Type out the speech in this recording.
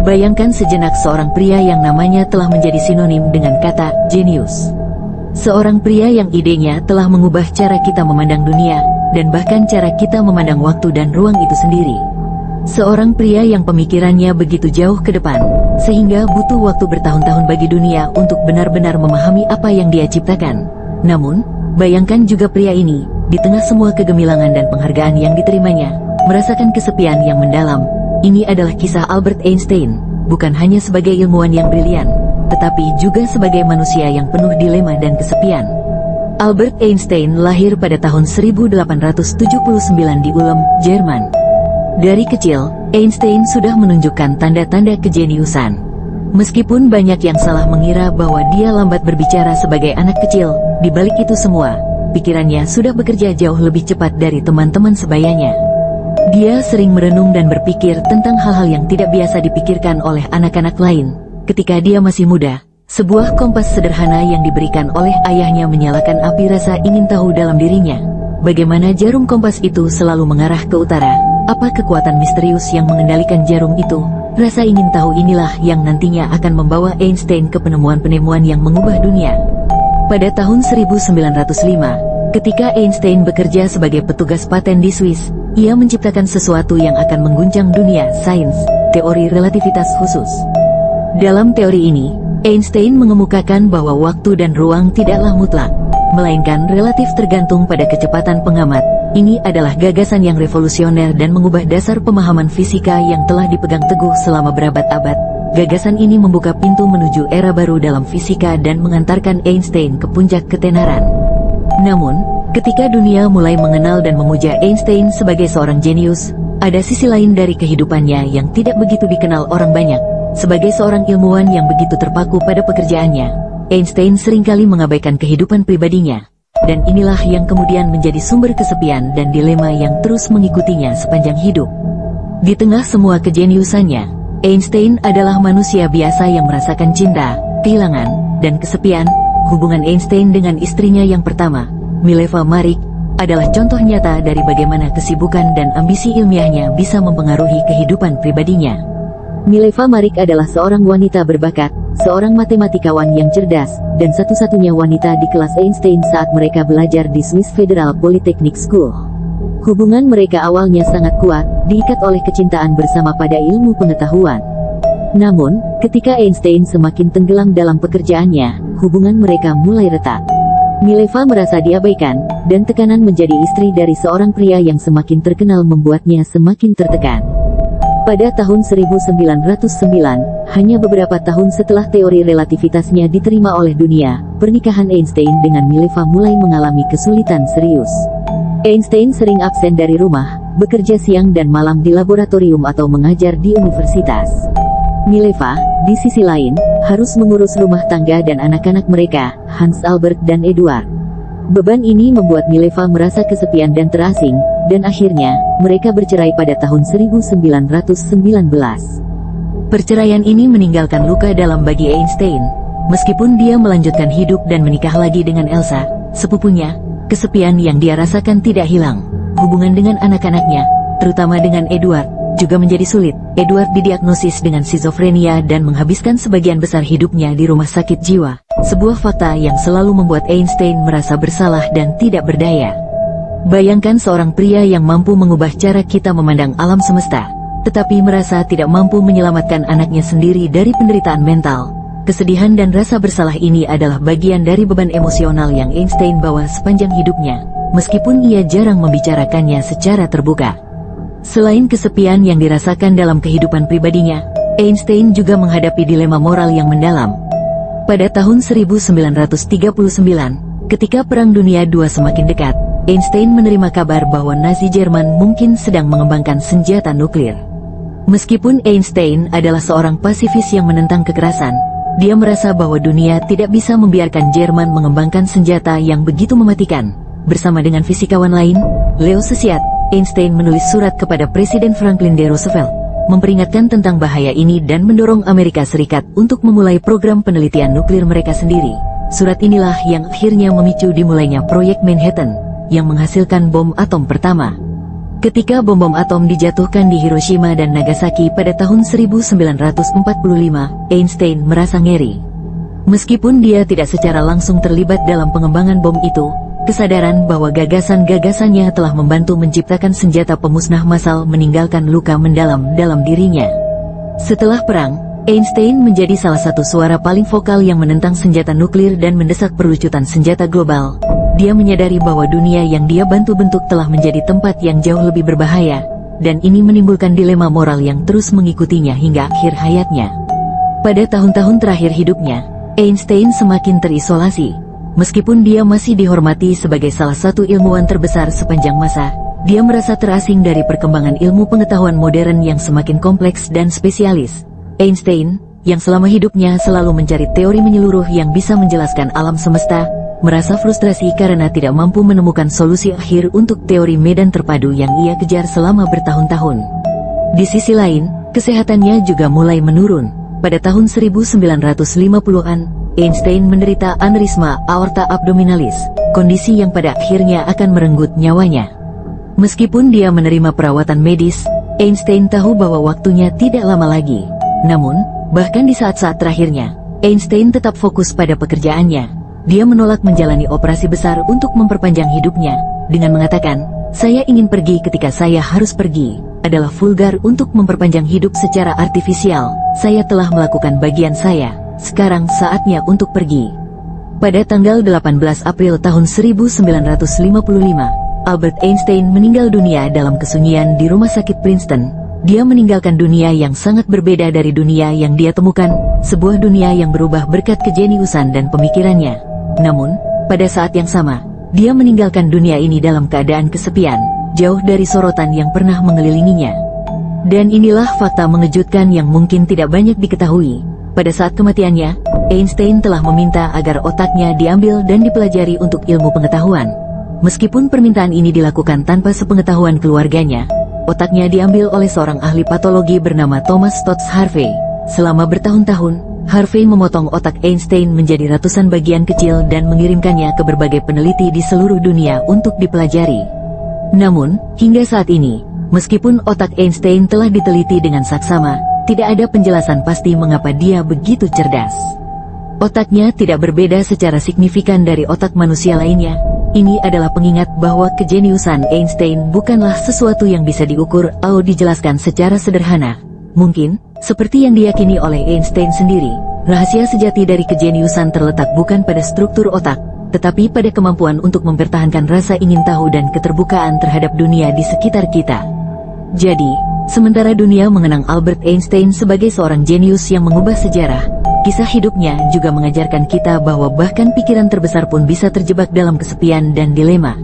Bayangkan sejenak seorang pria yang namanya telah menjadi sinonim dengan kata jenius. Seorang pria yang idenya telah mengubah cara kita memandang dunia, dan bahkan cara kita memandang waktu dan ruang itu sendiri. Seorang pria yang pemikirannya begitu jauh ke depan, sehingga butuh waktu bertahun-tahun bagi dunia untuk benar-benar memahami apa yang dia ciptakan. Namun, bayangkan juga pria ini, di tengah semua kegemilangan dan penghargaan yang diterimanya, merasakan kesepian yang mendalam. Ini adalah kisah Albert Einstein, bukan hanya sebagai ilmuwan yang brilian, tetapi juga sebagai manusia yang penuh dilema dan kesepian. Albert Einstein lahir pada tahun 1879 di Ulm, Jerman. Dari kecil, Einstein sudah menunjukkan tanda-tanda kejeniusan. Meskipun banyak yang salah mengira bahwa dia lambat berbicara sebagai anak kecil, di balik itu semua, pikirannya sudah bekerja jauh lebih cepat dari teman-teman sebayanya. Dia sering merenung dan berpikir tentang hal-hal yang tidak biasa dipikirkan oleh anak-anak lain. Ketika dia masih muda, sebuah kompas sederhana yang diberikan oleh ayahnya menyalakan api rasa ingin tahu dalam dirinya. Bagaimana jarum kompas itu selalu mengarah ke utara? Apa kekuatan misterius yang mengendalikan jarum itu? Rasa ingin tahu inilah yang nantinya akan membawa Einstein ke penemuan-penemuan yang mengubah dunia. Pada tahun 1905, ketika Einstein bekerja sebagai petugas paten di Swiss, ia menciptakan sesuatu yang akan mengguncang dunia sains, teori relativitas khusus. Dalam teori ini, Einstein mengemukakan bahwa waktu dan ruang tidaklah mutlak, melainkan relatif tergantung pada kecepatan pengamat. Ini adalah gagasan yang revolusioner dan mengubah dasar pemahaman fisika yang telah dipegang teguh selama berabad-abad. Gagasan ini membuka pintu menuju era baru dalam fisika dan mengantarkan Einstein ke puncak ketenaran. Namun, ketika dunia mulai mengenal dan memuja Einstein sebagai seorang jenius, ada sisi lain dari kehidupannya yang tidak begitu dikenal orang banyak. Sebagai seorang ilmuwan yang begitu terpaku pada pekerjaannya, Einstein seringkali mengabaikan kehidupan pribadinya. Dan inilah yang kemudian menjadi sumber kesepian dan dilema yang terus mengikutinya sepanjang hidup. Di tengah semua kejeniusannya, Einstein adalah manusia biasa yang merasakan cinta, kehilangan, dan kesepian. Hubungan Einstein dengan istrinya yang pertama, Mileva Maric, adalah contoh nyata dari bagaimana kesibukan dan ambisi ilmiahnya bisa mempengaruhi kehidupan pribadinya. Mileva Maric adalah seorang wanita berbakat, seorang matematikawan yang cerdas, dan satu-satunya wanita di kelas Einstein saat mereka belajar di Swiss Federal Polytechnic School. Hubungan mereka awalnya sangat kuat, diikat oleh kecintaan bersama pada ilmu pengetahuan. Namun, ketika Einstein semakin tenggelam dalam pekerjaannya, hubungan mereka mulai retak. Mileva merasa diabaikan, dan tekanan menjadi istri dari seorang pria yang semakin terkenal membuatnya semakin tertekan. Pada tahun 1909, hanya beberapa tahun setelah teori relativitasnya diterima oleh dunia, pernikahan Einstein dengan Mileva mulai mengalami kesulitan serius. Einstein sering absen dari rumah, bekerja siang dan malam di laboratorium atau mengajar di universitas. Mileva, di sisi lain, harus mengurus rumah tangga dan anak-anak mereka, Hans Albert dan Eduard. Beban ini membuat Mileva merasa kesepian dan terasing, dan akhirnya, mereka bercerai pada tahun 1919. Perceraian ini meninggalkan luka dalam bagi Einstein. Meskipun dia melanjutkan hidup dan menikah lagi dengan Elsa, sepupunya, kesepian yang dia rasakan tidak hilang. Hubungan dengan anak-anaknya, terutama dengan Eduard, juga menjadi sulit. Eduard didiagnosis dengan skizofrenia dan menghabiskan sebagian besar hidupnya di rumah sakit jiwa. Sebuah fakta yang selalu membuat Einstein merasa bersalah dan tidak berdaya. Bayangkan seorang pria yang mampu mengubah cara kita memandang alam semesta, tetapi merasa tidak mampu menyelamatkan anaknya sendiri dari penderitaan mental. Kesedihan dan rasa bersalah ini adalah bagian dari beban emosional yang Einstein bawa sepanjang hidupnya, meskipun ia jarang membicarakannya secara terbuka. Selain kesepian yang dirasakan dalam kehidupan pribadinya, Einstein juga menghadapi dilema moral yang mendalam. Pada tahun 1939, ketika Perang Dunia II semakin dekat, Einstein menerima kabar bahwa Nazi Jerman mungkin sedang mengembangkan senjata nuklir. Meskipun Einstein adalah seorang pasifis yang menentang kekerasan, dia merasa bahwa dunia tidak bisa membiarkan Jerman mengembangkan senjata yang begitu mematikan. Bersama dengan fisikawan lain, Leo Szilard, Einstein menulis surat kepada Presiden Franklin D. Roosevelt, memperingatkan tentang bahaya ini dan mendorong Amerika Serikat untuk memulai program penelitian nuklir mereka sendiri. Surat inilah yang akhirnya memicu dimulainya proyek Manhattan, yang menghasilkan bom atom pertama. Ketika bom-bom atom dijatuhkan di Hiroshima dan Nagasaki pada tahun 1945, Einstein merasa ngeri. Meskipun dia tidak secara langsung terlibat dalam pengembangan bom itu, kesadaran bahwa gagasan-gagasannya telah membantu menciptakan senjata pemusnah massal meninggalkan luka mendalam dalam dirinya. Setelah perang, Einstein menjadi salah satu suara paling vokal yang menentang senjata nuklir dan mendesak perlucutan senjata global. Dia menyadari bahwa dunia yang dia bantu bentuk telah menjadi tempat yang jauh lebih berbahaya, dan ini menimbulkan dilema moral yang terus mengikutinya hingga akhir hayatnya. Pada tahun-tahun terakhir hidupnya, Einstein semakin terisolasi. Meskipun dia masih dihormati sebagai salah satu ilmuwan terbesar sepanjang masa, dia merasa terasing dari perkembangan ilmu pengetahuan modern yang semakin kompleks dan spesialis. Einstein, yang selama hidupnya selalu mencari teori menyeluruh yang bisa menjelaskan alam semesta, merasa frustrasi karena tidak mampu menemukan solusi akhir untuk teori medan terpadu yang ia kejar selama bertahun-tahun. Di sisi lain, kesehatannya juga mulai menurun. Pada tahun 1950-an, Einstein menderita aneurisma aorta abdominalis, kondisi yang pada akhirnya akan merenggut nyawanya. Meskipun dia menerima perawatan medis, Einstein tahu bahwa waktunya tidak lama lagi. Namun, bahkan di saat-saat terakhirnya, Einstein tetap fokus pada pekerjaannya. Dia menolak menjalani operasi besar untuk memperpanjang hidupnya, dengan mengatakan, "Saya ingin pergi ketika saya harus pergi," adalah vulgar untuk memperpanjang hidup secara artifisial. "Saya telah melakukan bagian saya, sekarang saatnya untuk pergi." Pada tanggal 18 April tahun 1955, Albert Einstein meninggal dunia dalam kesunyian di Rumah Sakit Princeton. Dia meninggalkan dunia yang sangat berbeda dari dunia yang dia temukan, sebuah dunia yang berubah berkat kejeniusan dan pemikirannya. Namun, pada saat yang sama, dia meninggalkan dunia ini dalam keadaan kesepian, jauh dari sorotan yang pernah mengelilinginya. Dan inilah fakta mengejutkan yang mungkin tidak banyak diketahui. Pada saat kematiannya, Einstein telah meminta agar otaknya diambil dan dipelajari untuk ilmu pengetahuan. Meskipun permintaan ini dilakukan tanpa sepengetahuan keluarganya, otaknya diambil oleh seorang ahli patologi bernama Thomas Stotz Harvey. Selama bertahun-tahun, Harvey memotong otak Einstein menjadi ratusan bagian kecil dan mengirimkannya ke berbagai peneliti di seluruh dunia untuk dipelajari. Namun, hingga saat ini, meskipun otak Einstein telah diteliti dengan saksama, tidak ada penjelasan pasti mengapa dia begitu cerdas. Otaknya tidak berbeda secara signifikan dari otak manusia lainnya. Ini adalah pengingat bahwa kejeniusan Einstein bukanlah sesuatu yang bisa diukur atau dijelaskan secara sederhana. Mungkin, seperti yang diyakini oleh Einstein sendiri, rahasia sejati dari kejeniusan terletak bukan pada struktur otak, tetapi pada kemampuan untuk mempertahankan rasa ingin tahu dan keterbukaan terhadap dunia di sekitar kita. Jadi, sementara dunia mengenang Albert Einstein sebagai seorang jenius yang mengubah sejarah, kisah hidupnya juga mengajarkan kita bahwa bahkan pikiran terbesar pun bisa terjebak dalam kesepian dan dilema.